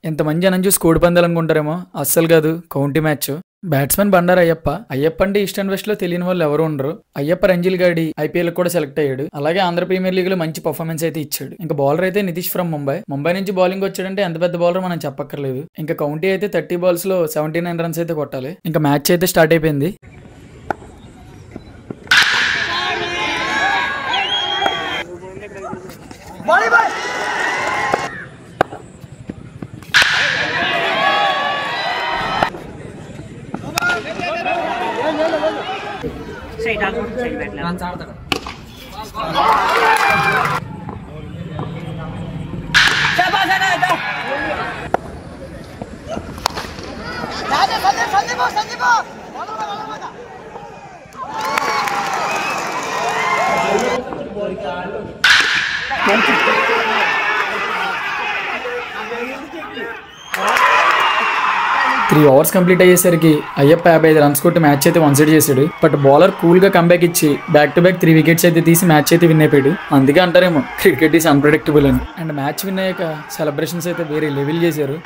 ఇంతమంది జనం చూసి కోడి పందాలు అనుకుంటారేమో, అస్సలు కాదు, county match. Batsmen Bandaru Ayyappa. Ayyappa అంటే ఈస్ట్ అండ్ వెస్ట్ లో తెలియని వాళ్ళు ఎవరు ఉండరు. అయ్యప్ప రంజిల్ గాడి ఐపీఎల్ కూడా సెలెక్ట్ అయ్యాడు. అలాగే ఆంధ్ర ప్రీమియర్ లీగ్ లో మంచి పర్ఫార్మెన్స్ అయితే ఇచ్చాడు. ఇంకా బౌలర్ అయితే నితీష్ ఫ్రమ్ ముంబై నుంచి బౌలింగ్ వచ్చాడంటే ఎంత పెద్ద బౌలర్ మనం చెప్పక్కర్లేదు. ఇంకా కౌంటీ అయితే 30 balls లో 79 runs అయితే కొట్టాలి. ఇంకా మ్యాచ్ అయితే స్టార్ట్ అయిపోయింది. త్రీ ఓవర్స్ కంప్లీట్ అయ్యేసరికి అయ్యప్ప 55 runs కొట్టి మ్యాచ్ అయితే 1 side చేశాడు. బట్ బౌలర్ కూల్ గా కంబ్యాక్ ఇచ్చి బ్యాక్ టు బ్యాక్ 3 wickets అయితే తీసి మ్యాచ్ అయితే విన్ అయిపోయాడు. అందుకే అంటారేమో క్రికెట్ ఈస్ అన్ప్రెడిక్టబుల్ అని. అండ్ మ్యాచ్ విన్ అయ్యాక సెలబ్రేషన్స్ అయితే వేరే లెవెల్ చేశారు.